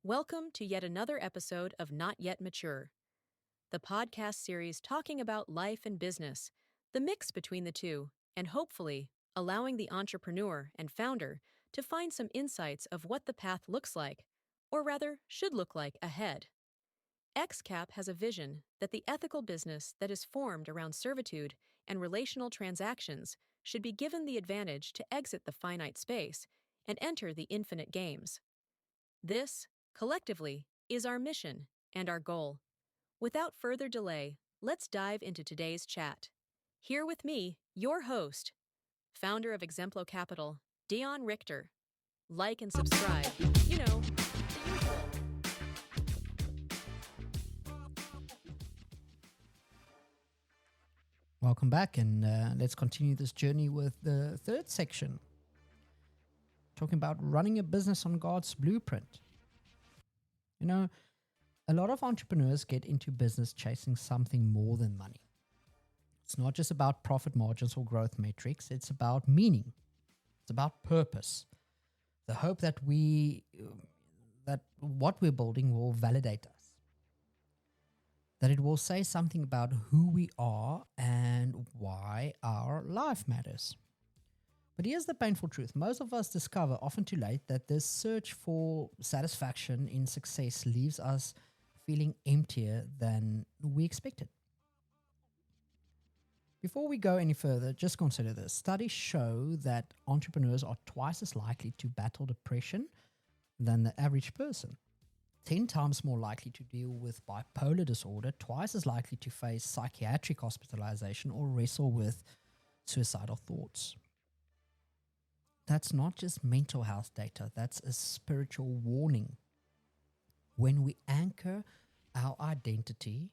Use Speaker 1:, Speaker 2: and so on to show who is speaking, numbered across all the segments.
Speaker 1: Welcome to yet another episode of Not Yet Mature, the podcast series talking about life and business, the mix between the two, and hopefully allowing the entrepreneur and founder to find some insights of what the path looks like, or rather, should look like ahead. XCAP has a vision that the ethical business that is formed around servitude and relational transactions should be given the advantage to exit the finite space and enter the infinite games. This, collectively, is our mission and our goal. Without further delay, let's dive into today's chat. Here with me, your host, founder of Exemplo Capital, Dion Richter. Like and subscribe, the usual.
Speaker 2: Welcome back, and let's continue this journey with the third section, talking about running a business on God's blueprint. You know, a lot of entrepreneurs get into business chasing something more than money. It's not just about profit margins or growth metrics, it's about meaning. It's about purpose. The hope that what we're building will validate us. That it will say something about who we are and why our life matters. But here's the painful truth. Most of us discover, often too late, that this search for satisfaction in success leaves us feeling emptier than we expected. Before we go any further, just consider this. Studies show that entrepreneurs are twice as likely to battle depression than the average person. 10 times more likely to deal with bipolar disorder, twice as likely to face psychiatric hospitalization or wrestle with suicidal thoughts. That's not just mental health data, that's a spiritual warning. When we anchor our identity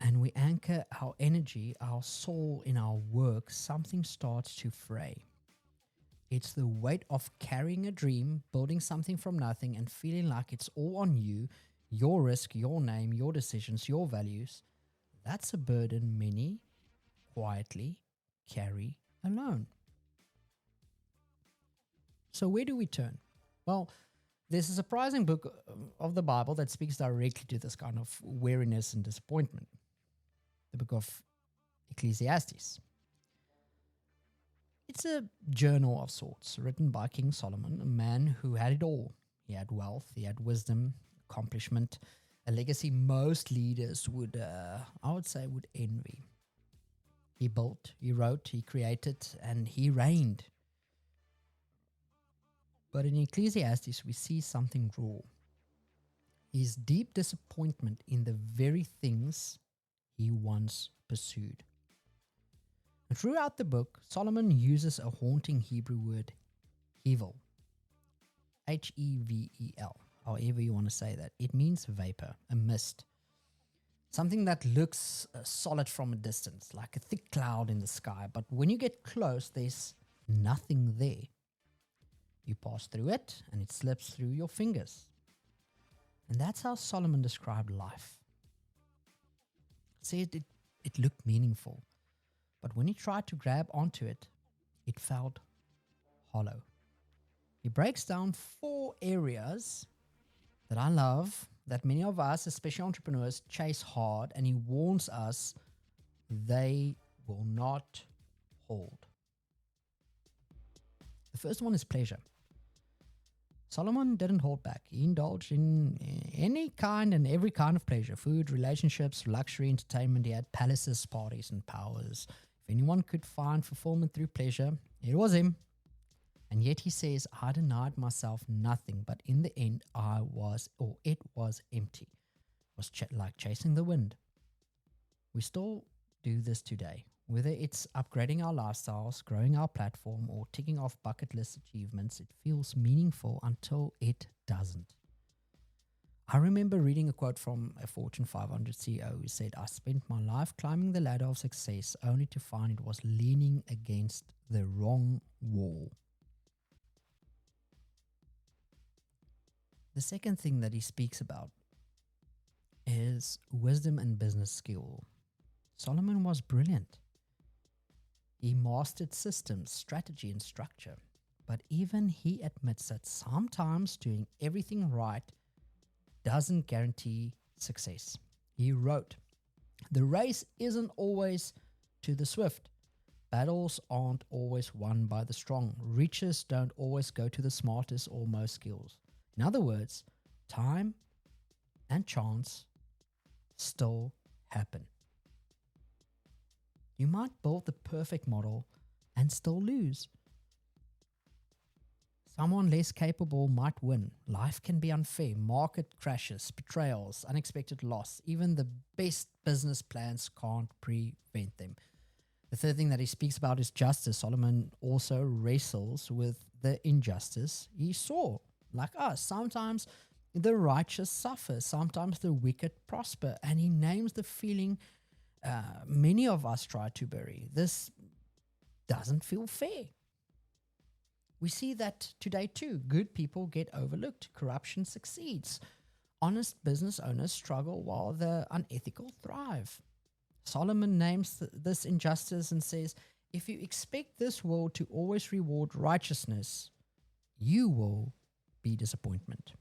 Speaker 2: and we anchor our energy, our soul in our work, something starts to fray. It's the weight of carrying a dream, building something from nothing, and feeling like it's all on you, your risk, your name, your decisions, your values. That's a burden many quietly carry alone. So where do we turn? Well, there's a surprising book of the Bible that speaks directly to this kind of weariness and disappointment. The book of Ecclesiastes. It's a journal of sorts, written by King Solomon, a man who had it all. He had wealth, he had wisdom, accomplishment, a legacy most leaders would envy. He built, he wrote, he created, and he reigned. But in Ecclesiastes, we see something raw. His deep disappointment in the very things he once pursued. And throughout the book, Solomon uses a haunting Hebrew word, hevel. Hevel, however you want to say that. It means vapor, a mist. Something that looks solid from a distance, like a thick cloud in the sky. But when you get close, there's nothing there. You pass through it, and it slips through your fingers. And that's how Solomon described life. He said it looked meaningful. But when he tried to grab onto it, it felt hollow. He breaks down 4 areas that I love, that many of us, especially entrepreneurs, chase hard, and he warns us they will not hold. The first one is pleasure. Solomon didn't hold back. He indulged in any kind and every kind of pleasure: food, relationships, luxury, entertainment. He had palaces, parties, and powers. If anyone could find fulfillment through pleasure, it was him. And yet he says, I denied myself nothing, but in the end it was empty. It was like chasing the wind. We still do this today. Whether it's upgrading our lifestyles, growing our platform, or ticking off bucket list achievements, it feels meaningful until it doesn't. I remember reading a quote from a Fortune 500 CEO who said, I spent my life climbing the ladder of success only to find it was leaning against the wrong wall. The second thing that he speaks about is wisdom and business skill. Solomon was brilliant. He mastered systems, strategy, and structure. But even he admits that sometimes doing everything right doesn't guarantee success. He wrote, "The race isn't always to the swift. Battles aren't always won by the strong. Riches don't always go to the smartest or most skills." In other words, time and chance still happen. You might build the perfect model and still lose. Someone less capable might win. Life can be unfair. Market crashes, betrayals, unexpected loss. Even the best business plans can't prevent them. The third thing that he speaks about is justice. Solomon also wrestles with the injustice he saw. Like us, sometimes the righteous suffer, sometimes the wicked prosper, and he names the feeling many of us try to bury. This doesn't feel fair. We see that today too. Good people get overlooked. Corruption succeeds. Honest business owners struggle while the unethical thrive. Solomon names this injustice and says, if you expect this world to always reward righteousness, you will be disappointed.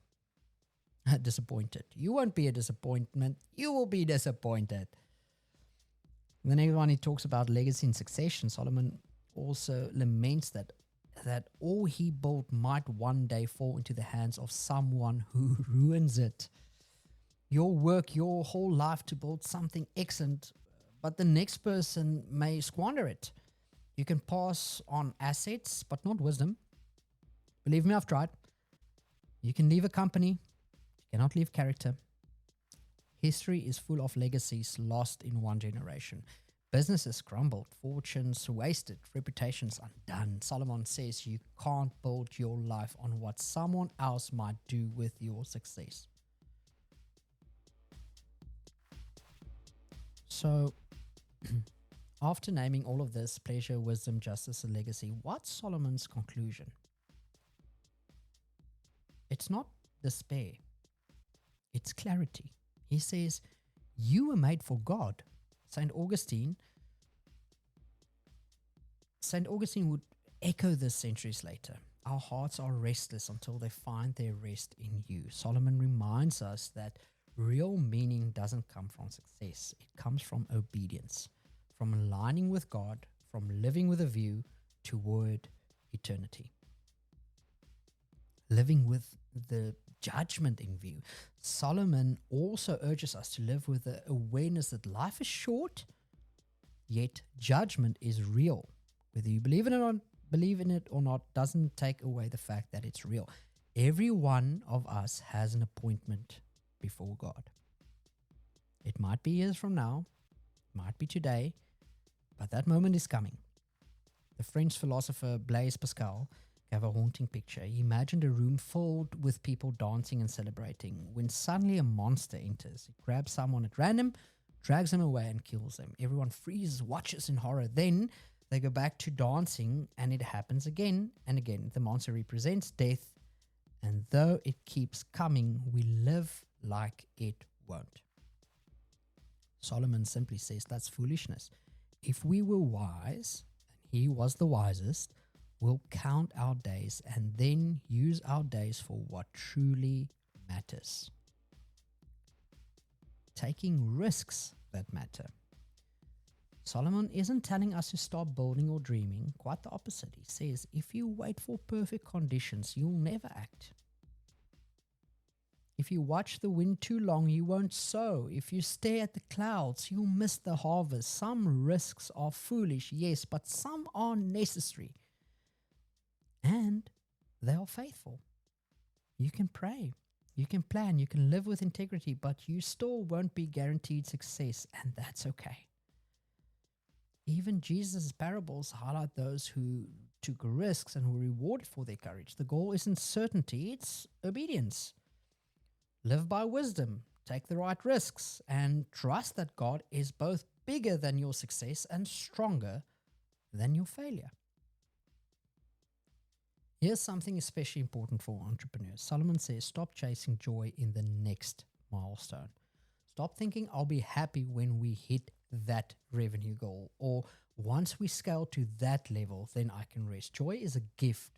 Speaker 2: You won't be a disappointment. You will be disappointed. The next one, he talks about legacy and succession. Solomon also laments that all he built might one day fall into the hands of someone who ruins it. Your work, your whole life to build something excellent, but the next person may squander it. You can pass on assets, but not wisdom. Believe me, I've tried. You can leave a company, you cannot leave character. History is full of legacies lost in one generation. Businesses crumbled, fortunes wasted, reputations undone. Solomon says you can't build your life on what someone else might do with your success. So, after naming all of this, pleasure, wisdom, justice, and legacy, what's Solomon's conclusion? It's not despair. It's clarity. He says, you were made for God. St. Augustine would echo this centuries later. Our hearts are restless until they find their rest in you. Solomon reminds us that real meaning doesn't come from success. It comes from obedience, from aligning with God, from living with a view toward eternity. Living with the judgment in view. Solomon also urges us to live with the awareness that life is short, yet judgment is real. Whether you believe in it or not doesn't take away the fact that it's real. Every one of us has an appointment before God. It might be years from now, might be today, but that moment is coming. The French philosopher Blaise Pascal gave a haunting picture. He imagined a room filled with people dancing and celebrating, when suddenly a monster enters. It grabs someone at random, drags them away and kills them. Everyone freezes, watches in horror. Then they go back to dancing and it happens again and again. The monster represents death, and though it keeps coming, we live like it won't. Solomon simply says that's foolishness. If we were wise, and he was the wisest, we'll count our days and then use our days for what truly matters. Taking risks that matter. Solomon isn't telling us to stop building or dreaming. Quite the opposite. He says, if you wait for perfect conditions, you'll never act. If you watch the wind too long, you won't sow. If you stare at the clouds, you'll miss the harvest. Some risks are foolish, yes, but some are necessary. And they are faithful. You can pray, you can plan, you can live with integrity, but you still won't be guaranteed success, and that's okay. Even Jesus' parables highlight those who took risks and were rewarded for their courage. The goal isn't certainty, it's obedience. Live by wisdom, take the right risks, and trust that God is both bigger than your success and stronger than your failure. Here's something especially important for entrepreneurs. Solomon says, stop chasing joy in the next milestone. Stop thinking I'll be happy when we hit that revenue goal, or once we scale to that level, then I can rest. Joy is a gift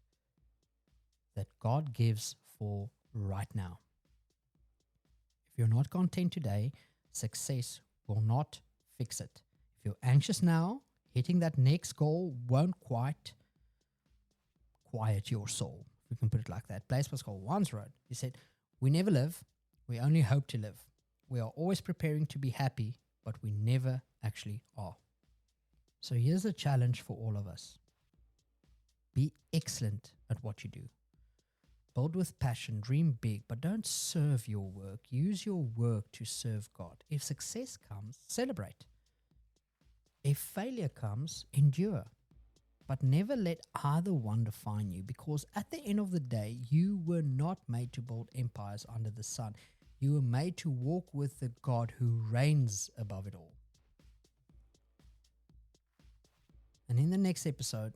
Speaker 2: that God gives for right now. If you're not content today, success will not fix it. If you're anxious now, hitting that next goal won't quite quiet your soul. If we can put it like that. Blaise Pascal once wrote, he said, "We never live, we only hope to live. We are always preparing to be happy, but we never actually are." So here's a challenge for all of us. Be excellent at what you do. Build with passion, dream big, but don't serve your work. Use your work to serve God. If success comes, celebrate. If failure comes, endure. But never let either one define you, because at the end of the day, you were not made to build empires under the sun. You were made to walk with the God who reigns above it all. And in the next episode,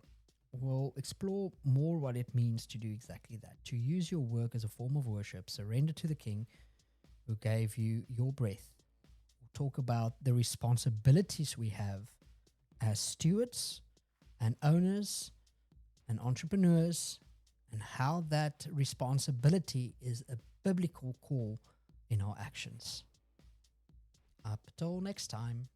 Speaker 2: we'll explore more what it means to do exactly that, to use your work as a form of worship, surrender to the King who gave you your breath. We'll talk about the responsibilities we have as stewards and owners and entrepreneurs, and how that responsibility is a biblical call in our actions. Up till next time.